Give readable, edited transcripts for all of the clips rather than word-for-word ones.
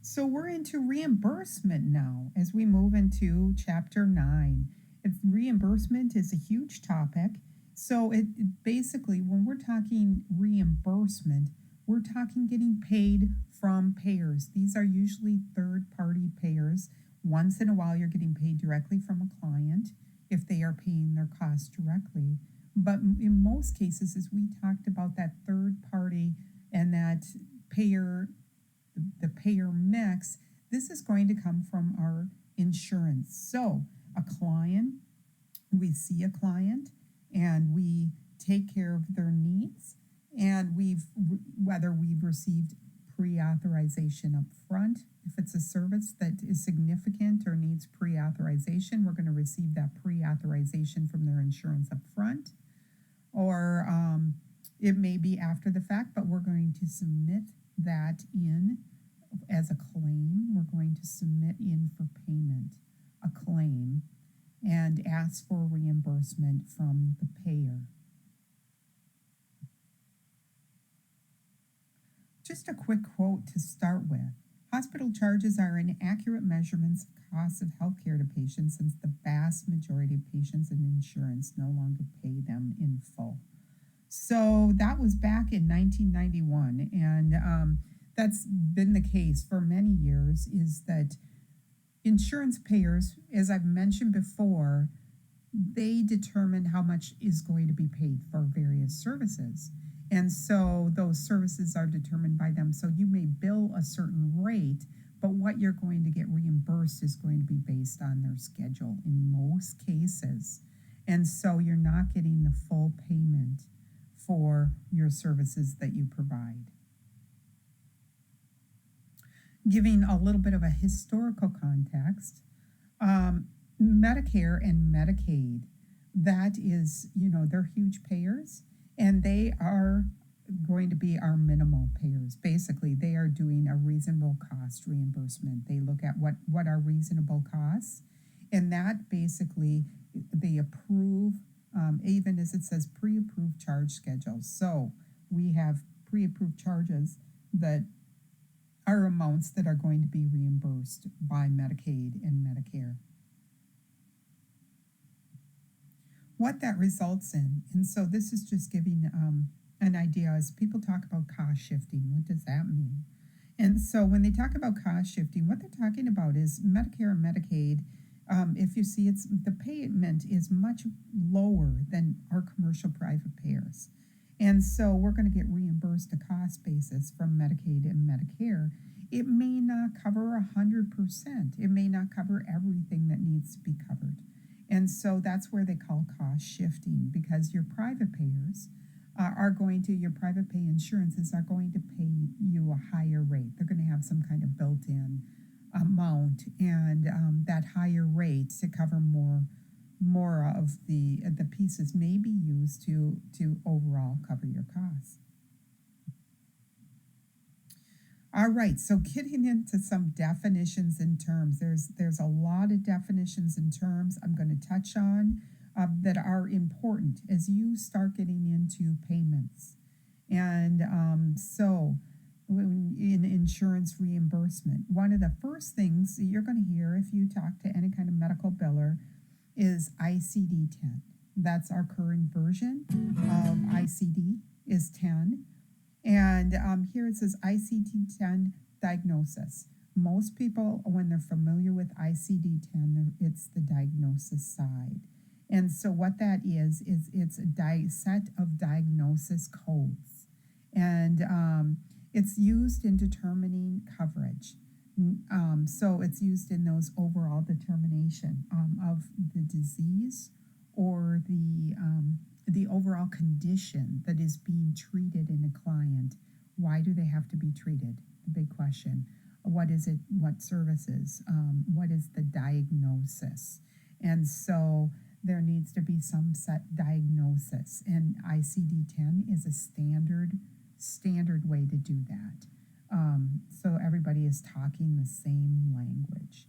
So we're into reimbursement now as we move into chapter 9. Reimbursement is a huge topic. So basically, when we're talking reimbursement, we're talking getting paid from payers. These are usually third party payers. Once in a while, you're getting paid directly from a client if they are paying their costs directly. But in most cases, as we talked about that third party and that payer the payer mix, this is going to come from our insurance. So, we see a client and we take care of their needs, and whether we've received pre-authorization up front. If it's a service that is significant or needs pre-authorization, we're going to receive that pre-authorization from their insurance up front, or it may be after the fact, but we're going to submit that in as a claim. We're going to submit in for payment a claim and ask for reimbursement from the payer. Just a quick quote to start with. Hospital charges are inaccurate measurements of costs of healthcare to patients, since the vast majority of patients and insurance no longer pay them in full. So that was back in 1991, and that's been the case for many years, is that insurance payers, as I've mentioned before, they determine how much is going to be paid for various services. And so those services are determined by them. So you may bill a certain rate, but what you're going to get reimbursed is going to be based on their schedule in most cases. And so you're not getting the full payment for your services that you provide. Giving a little bit of a historical context, Medicare and Medicaid, that is, they're huge payers, and they are going to be our minimal payers. Basically, they are doing a reasonable cost reimbursement. They look at what are reasonable costs, and that basically they approve, even as it says pre-approved charge schedules. So we have pre-approved charges that are amounts that are going to be reimbursed by Medicaid and Medicare. What that results in, and so this is just giving an idea, as people talk about cost shifting. What does that mean? And so when they talk about cost shifting, what they're talking about is Medicare and Medicaid. If you see, the payment is much lower than our commercial private payers. And so we're going to get reimbursed a cost basis from Medicaid and Medicare. It may not cover 100%. It may not cover everything that needs to be covered. And so that's where they call cost shifting, because your private payers your private pay insurances are going to pay you a higher rate. They're going to have some kind of built-in amount, and that higher rate to cover more of the pieces may be used to overall cover your costs. All right, so getting into some definitions and terms. There's a lot of definitions and terms I'm going to touch on that are important as you start getting into payments. And so in insurance reimbursement, one of the first things you're going to hear if you talk to any kind of medical biller is ICD-10. That's our current version of ICD is 10. And here it says ICD-10 diagnosis. Most people, when they're familiar with ICD-10, it's the diagnosis side. And so what that is it's a set of diagnosis codes. And it's used in determining coverage. So it's used in those overall determination of the disease or the overall condition that is being treated in a client. Why do they have to be treated? The big question. What is it? What services? What is the diagnosis? And so there needs to be some set diagnosis, and ICD-10 is a standard way to do that. So everybody is talking the same language.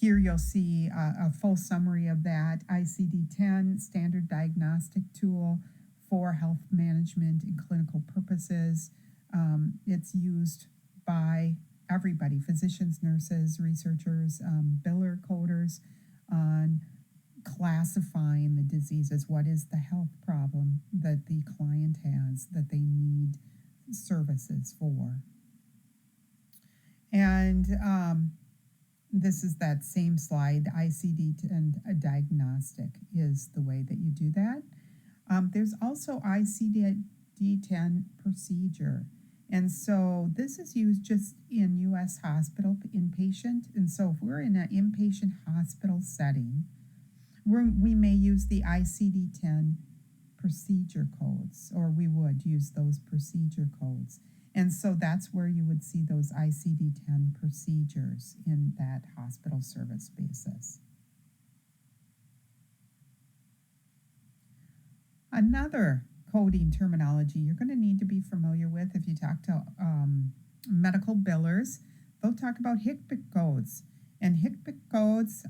Here you'll see a full summary of that. ICD-10, standard diagnostic tool for health management and clinical purposes. It's used by everybody, physicians, nurses, researchers, biller coders, on classifying the diseases. What is the health problem that the client has that they need services for? And this is that same slide. ICD and a diagnostic is the way that you do that. There's also ICD-10 procedure. And so this is used just in U.S. hospital inpatient. And so if we're in an inpatient hospital setting, we may use the ICD-10 procedure codes, or we would use those procedure codes. And so that's where you would see those ICD-10 procedures in that hospital service basis. Another coding terminology you're going to need to be familiar with if you talk to medical billers, they'll talk about HCPCS codes. And HCPCS codes,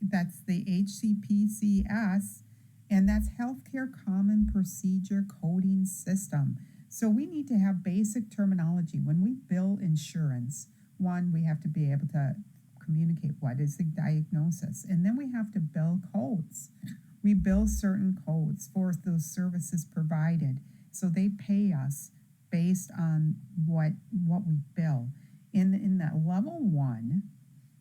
that's the HCPCS, and that's Healthcare Common Procedure Coding System. So we need to have basic terminology. When we bill insurance, one, we have to be able to communicate what is the diagnosis, and then we have to bill codes. We bill certain codes for those services provided, so they pay us based on what we bill. In that level 1,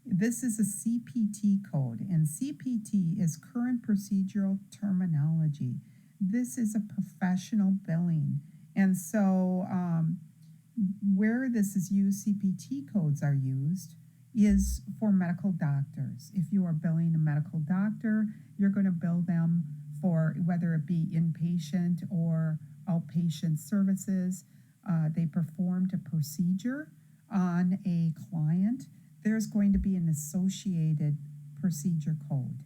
this is a CPT code, and CPT is current procedural terminology. This is a professional billing, and so where this is used, CPT codes are used, is for medical doctors. If you are billing a medical doctor, you're going to bill them for whether it be inpatient or outpatient services. They performed a procedure on a client. There's going to be an associated procedure code,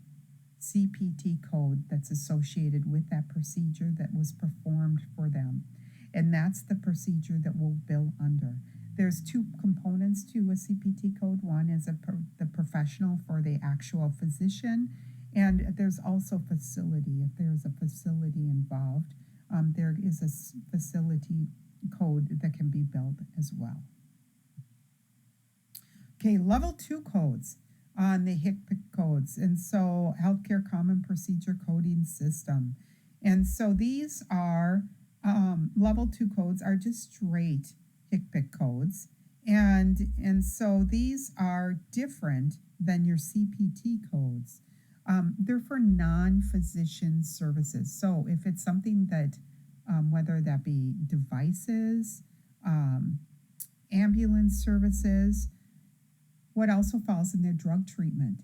CPT code, that's associated with that procedure that was performed for them. And that's the procedure that we'll bill under. There's 2 components to a CPT code. One is the professional for the actual physician, and there's also facility. If there's a facility involved, there is a facility code that can be billed as well. Okay, level 2 codes on the HCPCS codes, and so Healthcare Common Procedure Coding System. And so these are, level 2 codes are just straight HCPCS codes, and so these are different than your CPT codes. They're for non-physician services. So if it's something that, whether that be devices, ambulance services, what also falls in their drug treatment,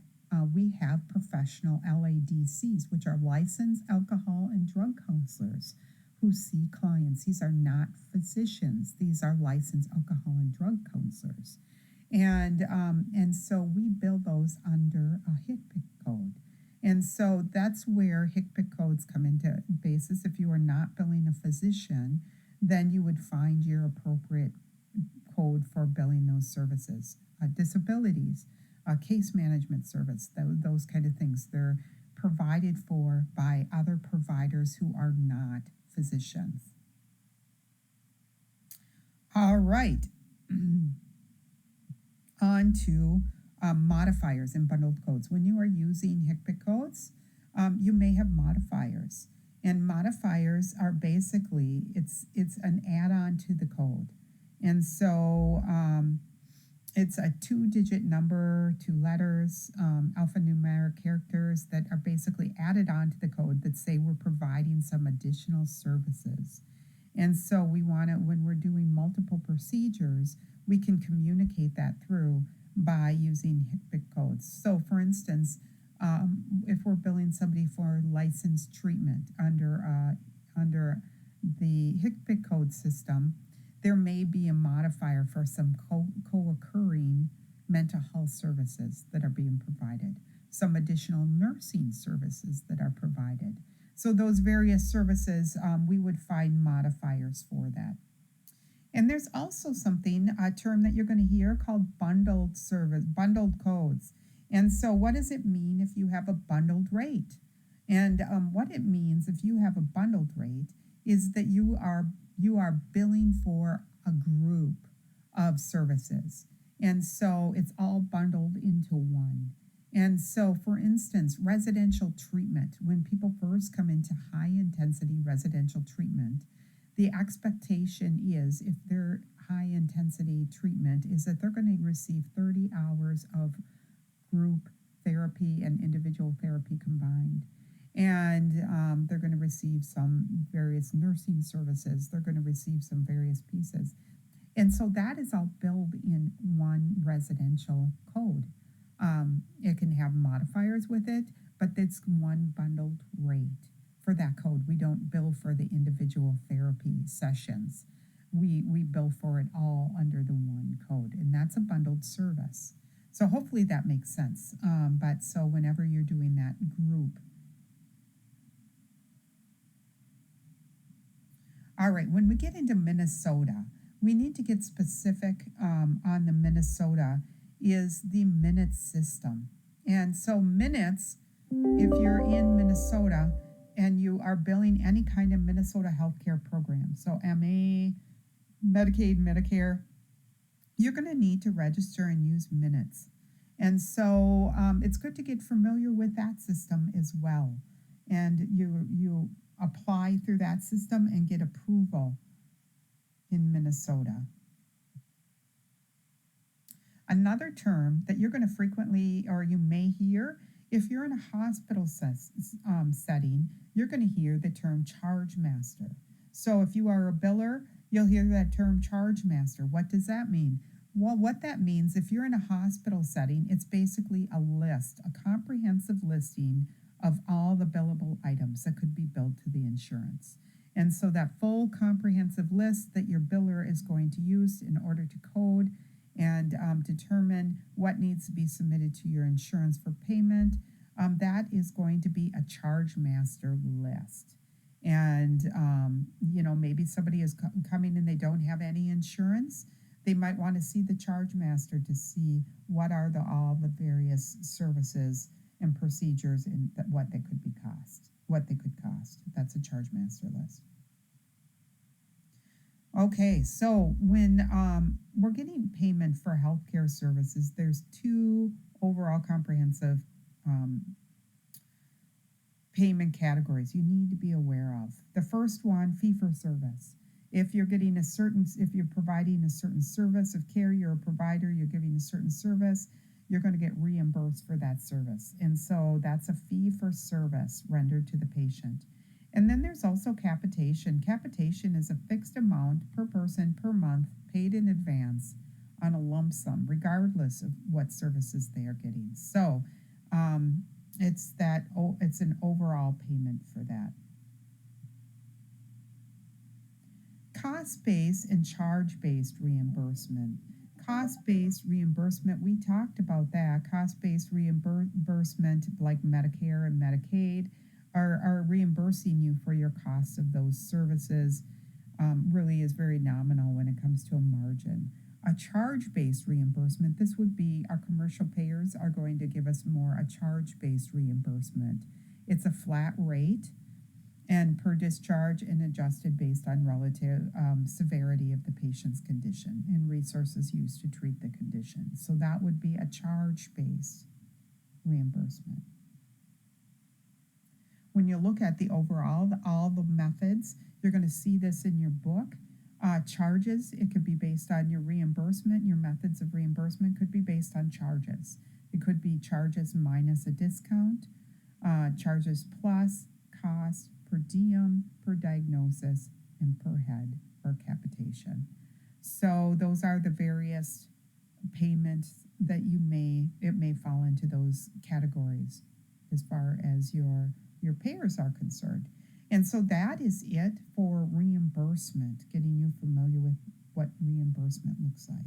we have professional LADCs, which are licensed alcohol and drug counselors who see clients. These are not physicians. These are licensed alcohol and drug counselors. And so we bill those under a HCPCS code. And so that's where HCPCS codes come into basis. If you are not billing a physician, then you would find your appropriate code for billing those services. Disabilities, case management service, those kind of things. They're provided for by other providers who are not physicians. All right. On to modifiers and bundled codes. When you are using HCPCS codes, you may have modifiers. And modifiers are basically, it's an add-on to the code. And so it's a 2-digit number, 2 letters, alphanumeric characters that are basically added on to the code that say we're providing some additional services. And so we want to, when we're doing multiple procedures, we can communicate that through by using HCPCS codes. So for instance, if we're billing somebody for licensed treatment under the HCPCS code system, there may be a modifier for some co-occurring mental health services that are being provided, some additional nursing services that are provided. So those various services, we would find modifiers for that. And there's also a term that you're going to hear called bundled codes. And so what does it mean if you have a bundled rate? And what it means if you have a bundled rate is that you are billing for a group of services. And so it's all bundled into one. And so, for instance, residential treatment, when people first come into high intensity residential treatment, the expectation is if they're high intensity treatment is that they're going to receive 30 hours of group therapy and individual therapy combined. And they're going to receive some various nursing services. They're going to receive some various pieces. And so that is all billed in one residential code. It can have modifiers with it, but it's one bundled rate for that code. We don't bill for the individual therapy sessions. We bill for it all under the one code, and that's a bundled service. So hopefully that makes sense. But so whenever you're doing that group. All right, when we get into Minnesota, we need to get specific on the Minnesota is the minutes system. And so minutes, if you're in Minnesota and you are billing any kind of Minnesota healthcare program, so MA, Medicaid, Medicare, you're going to need to register and use minutes. And so it's good to get familiar with that system as well. And you apply through that system and get approval in Minnesota. Another term that you're going to frequently, or you may hear, if you're in a hospital setting, you're going to hear the term Chargemaster. So if you are a biller, you'll hear that term Chargemaster. What does that mean? Well, what that means, if you're in a hospital setting, it's basically a list, a comprehensive listing of all the billable items that could be billed to the insurance. And so that full comprehensive list that your biller is going to use in order to code and determine what needs to be submitted to your insurance for payment, that is going to be a Chargemaster list. And, maybe somebody is coming and they don't have any insurance. They might want to see the Chargemaster to see what are all the various services and procedures and what they could cost. That's a Chargemaster list. Okay, so when we're getting payment for healthcare services, there's two overall comprehensive payment categories you need to be aware of. The first one, fee for service. If you're providing a certain service of care, you're a provider, you're giving a certain service, you're going to get reimbursed for that service. And so that's a fee for service rendered to the patient. And then there's also capitation. Capitation is a fixed amount per person per month paid in advance on a lump sum, regardless of what services they are getting. So it's an overall payment for that. Cost-based and charge-based reimbursement. Cost-based reimbursement, we talked about that. Cost-based reimbursement, like Medicare and Medicaid, are reimbursing you for your costs of those services, really is very nominal when it comes to a margin. A charge-based reimbursement, this would be our commercial payers are going to give us more a charge-based reimbursement. It's a flat rate and per discharge and adjusted based on relative severity of the patient's condition and resources used to treat the condition. So that would be a charge-based reimbursement. When you look at the overall, all the methods, you're going to see this in your book. Charges, it could be based on your reimbursement. Your methods of reimbursement could be based on charges. It could be charges minus a discount, charges plus, cost, per diem, per diagnosis, and per head or capitation. So those are the various payments that it may fall into those categories as far as your payers are concerned. And so that is it for reimbursement, getting you familiar with what reimbursement looks like.